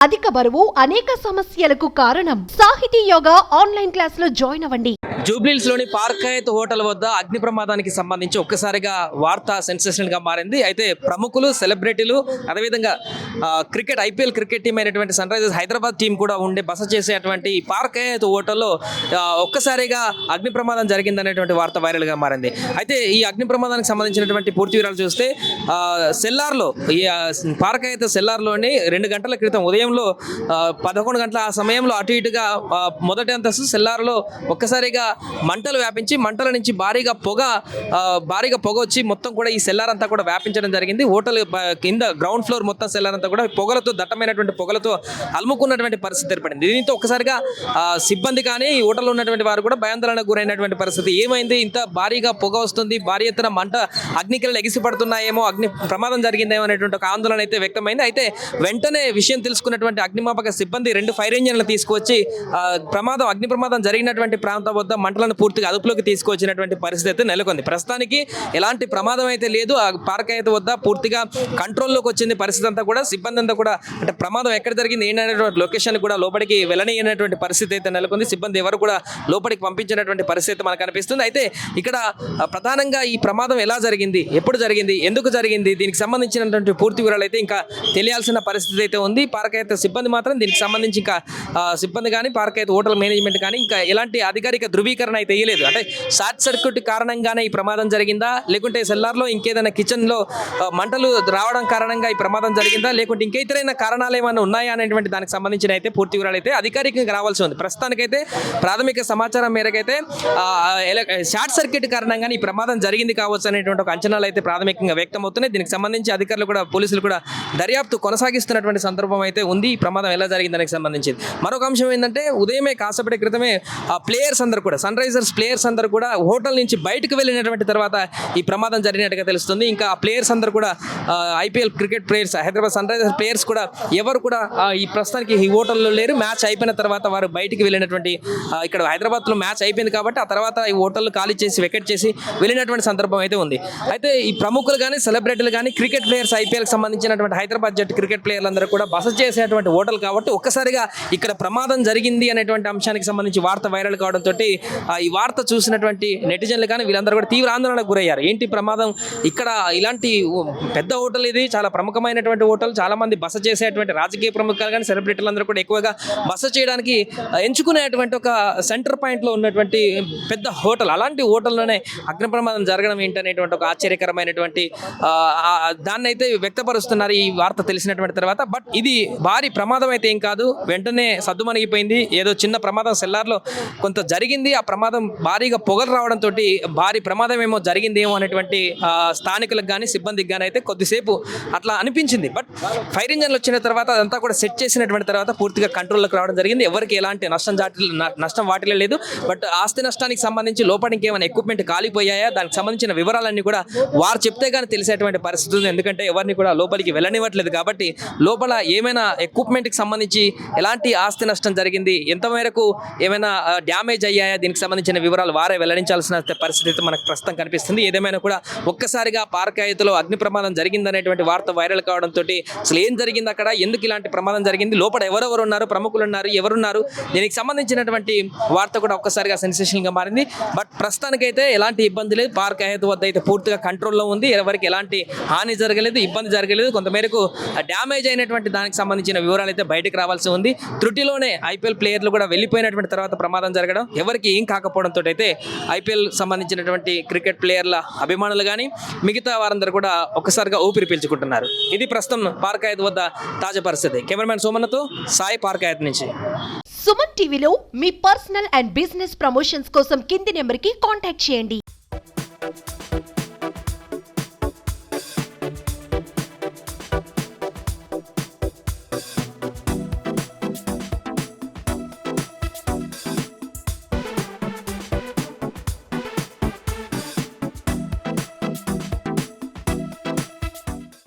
అధిక బరువు అనేక సమస్యలకు కారణం. సాహితీ యోగా ఆన్లైన్ క్లాసులో జాయిన్ అవ్వండి. జూబ్లీహిల్స్ లోని పార్క్ హయత్ హోటల్ వద్ద అగ్ని ప్రమాదానికి సంబంధించి ఒక్కసారిగా వార్త సెన్సేషనల్ గా మారింది. అయితే ప్రముఖులు, సెలబ్రిటీలు, అదేవిధంగా ఐపీఎల్ క్రికెట్ టీం అయినటువంటి సన్ రైజర్స్ హైదరాబాద్ టీం కూడా ఉండే బస చేసేటువంటి ఈ పార్క్ హయత్ హోటల్లో ఒక్కసారిగా అగ్ని ప్రమాదం జరిగిందనేటువంటి వార్త వైరల్ గా మారింది. అయితే ఈ అగ్ని ప్రమాదానికి సంబంధించినటువంటి పూర్తి వివరాలు చూస్తే సెల్లార్లో ఈ పార్క్ హయత్ సెల్లార్లోని 2 గంటల క్రితం ఉదయంలో 11 గంటల ఆ సమయంలో అటు ఇటుగా మొదటి అంతస్తు సెల్లార్లో ఒక్కసారిగా మంటలు వ్యాపించి మంటల నుంచి భారీగా పొగ వచ్చి మొత్తం కూడా ఈ సెల్లార్ అంతా కూడా వ్యాపించడం జరిగింది. హోటల్ కింద గ్రౌండ్ ఫ్లోర్ మొత్తం సెల్లార్ అంతా కూడా పొగలతో, దట్టమైనటువంటి పొగలతో అలుముకున్నటువంటి పరిస్థితి ఏర్పడింది. దీంతో ఒక్కసారిగా సిబ్బంది కానీ ఈ హోటల్లో ఉన్నటువంటి వారు కూడా భయాందోళనకు గురైనటువంటి పరిస్థితి. ఏమైంది, ఇంత భారీగా పొగ వస్తుంది, భారీ ఎత్తున మంట అగ్నికలు ఎగిసిపడుతున్నాయేమో, అగ్ని ప్రమాదం జరిగిందేమో అనేటువంటి ఒక ఆందోళన అయితే వ్యక్తమైంది. అయితే వెంటనే విషయం తెలుసుకున్నటువంటి అగ్నిమాపక సిబ్బంది 2 ఫైర్ ఇంజన్లు తీసుకువచ్చి అగ్ని ప్రమాదం జరిగినటువంటి ప్రాంతం వద్ద మంటలను పూర్తిగా అదుపులోకి తీసుకొచ్చినటువంటి పరిస్థితి అయితే నెలకొంది. ప్రస్తుతానికి ఎలాంటి ప్రమాదం అయితే లేదు. ఆ పార్క్ అయితే వద్ద పూర్తిగా కంట్రోల్లోకి వచ్చింది పరిస్థితి అంతా కూడా. సిబ్బంది అంతా కూడా అంటే ప్రమాదం ఎక్కడ జరిగింది ఏంటనేటువంటి లొకేషన్ కూడా లోపలికి వెళ్ళనీయనటువంటి పరిస్థితి అయితే నెలకొంది. సిబ్బంది ఎవరు కూడా లోపలికి పంపించినటువంటి పరిస్థితి మనకు కనిపిస్తుంది. అయితే ఇక్కడ ప్రధానంగా ఈ ప్రమాదం ఎలా జరిగింది, ఎప్పుడు జరిగింది, ఎందుకు జరిగింది, దీనికి సంబంధించినటువంటి పూర్తి వివరాలు అయితే ఇంకా తెలియాల్సిన పరిస్థితి అయితే ఉంది. పార్క్ అయితే సిబ్బంది మాత్రం దీనికి సంబంధించి ఇంకా సిబ్బంది కానీ పార్క్ అయితే హోటల్ మేనేజ్మెంట్ కానీ ఇంకా ఎలాంటి అధికారిక ధృవీకరణ అయితే తెలియలేదు. అంటే షార్ట్ సర్క్యూట్ కారణంగానే ఈ ప్రమాదం జరిగిందా, లేకుంటే సెల్లార్లో ఇంకేదైనా కిచెన్లో మంటలు రావడం కారణంగా ఈ ప్రమాదం జరిగిందా, లేకుంటే ఇంకేతరైన కారణాలు ఏమైనా ఉన్నాయా అనేటువంటి దానికి సంబంధించిన అయితే పూర్తి వివరాలు అయితే అధికారికంగా రావాల్సి ఉంది. ప్రస్తుతానికైతే ప్రాథమిక సమాచారం మేరకైతే షార్ట్ సర్క్యూట్ కారణంగానే ఈ ప్రమాదం జరిగింది కావచ్చు అనేటువంటి ఒక అంచనాలు అయితే ప్రాథమికంగా వ్యక్తమవుతున్నాయి. దీనికి సంబంధించి అధికారులు కూడా, పోలీసులు కూడా దర్యాప్తు కొనసాగిస్తున్నటువంటి సందర్భం అయితే ఉంది. ఈ ప్రమాదం ఎలా జరిగింది దానికి సంబంధించి మరొక అంశం ఏంటంటే, ఉదయమే కాసేపటి క్రితమే ప్లేయర్స్ అందరూ కూడా, సన్ రైజర్స్ ప్లేయర్స్ అందరూ కూడా హోటల్ నుంచి బయటకు వెళ్ళినటువంటి తర్వాత ఈ ప్రమాదం జరిగినట్టుగా తెలుస్తుంది. ఇంకా ఆ ప్లేయర్స్ అందరూ కూడా IPL cricket players, Hyderabad Sunrisers players కూడా ఎవరు కూడా ఈ ప్రస్తుతానికి ఈ హోటల్లో లేరు. మ్యాచ్ అయిపోయిన తర్వాత వారు బయటికి వెళ్ళినటువంటి, ఇక్కడ హైదరాబాద్లో మ్యాచ్ అయిపోయింది కాబట్టి ఆ తర్వాత ఈ హోటల్ ఖాళీ చేసి వెకెట్ చేసి వెళ్ళినటువంటి సందర్భం అయితే ఉంది. అయితే ఈ ప్రముఖులు కానీ, సెలబ్రిటీలు కానీ, క్రికెట్ ప్లేయర్స్, ఐపీఎల్కి సంబంధించినటువంటి హైదరాబాద్ జట్టు క్రికెట్ ప్లేయర్లందరూ కూడా బస చేసేటువంటి హోటల్ కాబట్టి ఒక్కసారిగా ఇక్కడ ప్రమాదం జరిగింది అనేటువంటి అంశానికి సంబంధించి వార్త వైరల్ కావడంతో ఈ వార్త చూసినటువంటి నెటిజన్లు కానీ వీళ్ళందరూ కూడా తీవ్ర ఆందోళనకు గురయ్యారు. ఏంటి ప్రమాదం, ఇక్కడ ఇలాంటి పెద్ద హోటల్, ఇది చాలా ప్రముఖమైనటువంటి హోటల్, చాలా మంది బస చేసేటువంటి రాజకీయ ప్రముఖులు కానీ సెలబ్రిటీలు అందరూ కూడా ఎక్కువగా బస చేయడానికి ఎంచుకునేటువంటి ఒక సెంటర్ పాయింట్లో ఉన్నటువంటి పెద్ద హోటల్, అలాంటి హోటల్లోనే అగ్ని ప్రమాదం జరగడం ఏంటనేటువంటి ఒక ఆశ్చర్యకరమైనటువంటి దాన్ని అయితే వ్యక్తపరుస్తున్నారు ఈ వార్త తెలిసినటువంటి తర్వాత. బట్ ఇది భారీ ప్రమాదం అయితే ఏం కాదు, వెంటనే సద్దుమణిగిపోయింది. ఏదో చిన్న ప్రమాదం సెల్లార్లో కొంత జరిగింది, ఆ ప్రమాదం భారీగా పొగలు రావడంతో భారీ ప్రమాదం ఏమో జరిగిందేమో అనేటువంటి స్థానికులకు కానీ సిబ్బందికి కానీ అయితే కొద్దిసేపు అట్లా అనిపించింది. బట్ ఫైర్ ఇంజన్లు వచ్చిన తర్వాత అదంతా కూడా సెట్ చేసినటువంటి తర్వాత పూర్తిగా కంట్రోల్లోకి రావడం జరిగింది. ఎవరికి ఎలాంటి నష్టం వాటిలో లేదు. బట్ ఆస్తి నష్టానికి సంబంధించి లోపల ఇంకేమైనా ఎక్విప్మెంట్ కాలిపోయాయా, దానికి సంబంధించిన వివరాలన్నీ కూడా వారు చెప్తే కానీ తెలిసేటువంటి పరిస్థితి ఉంది. ఎందుకంటే ఎవరిని కూడా లోపలికి వెళ్ళనివ్వట్లేదు కాబట్టి లోపల ఏమైనా ఎక్విప్మెంట్కి సంబంధించి ఎలాంటి ఆస్తి నష్టం జరిగింది, ఎంత మేరకు ఏమైనా డ్యామేజ్ అయ్యాయా, దీనికి సంబంధించిన వివరాలు వారే వెల్లడించాల్సిన పరిస్థితి మనకు ప్రస్తుతం కనిపిస్తుంది. ఏదేమైనా కూడా ఒక్కసారిగా పార్క్ హయత్లో అగ్ని ప్రమాదం జరిగిందనేటువంటి వార్త వైరల్ కావడంతో అసలు ఏం జరిగింది, అక్కడ ఎందుకు ఇలాంటి ప్రమాదం జరిగింది, లోపల ఎవరెవరు ఉన్నారు, ప్రముఖులు ఉన్నారు, ఎవరున్నారు, దీనికి సంబంధించినటువంటి వార్త కూడా ఒక్కసారిగా సెన్సేషన్గా మారింది. బట్ ప్రస్తుతానికైతే ఎలాంటి ఇబ్బంది లేదు. పార్క్ హయత్ వద్ద అయితే పూర్తిగా కంట్రోల్లో ఉంది. ఎవరికి ఎలాంటి హాని జరగలేదు, ఇబ్బంది జరగలేదు. కొంతమేరకు డ్యామేజ్ అయినటువంటి దానికి సంబంధించిన వివరాలు అయితే బయటకు రావాల్సి ఉంది. త్రుటిలోనే ఐపీఎల్ ప్లేయర్లు కూడా వెళ్ళిపోయినటువంటి తర్వాత ప్రమాదం జరగడం, ఎవరికి ఏం కాకపోవడంతో అయితే ఐపీఎల్ సంబంధించినటువంటి క్రికెట్ ప్లేయర్ల అభిమానులు కానీ మిగతా వారందరూ కూడా ఒక్కసారిగా ఊపిరి పీల్చుకుంటున్నారు. ఇది ప్రస్తుతం పార్క్ హయత్ వద్ద తాజా పరిస్థితి. కెమెరామెన్ సోమన్నతో సాయి, పార్క్ హయత్ నుంచి. సుమన్ టీవీలో మీ పర్సనల్ అండ్ బిజినెస్ ప్రమోషన్స్ కోసం కింది నెంబర్కి కాంటాక్ట్ చేయండి.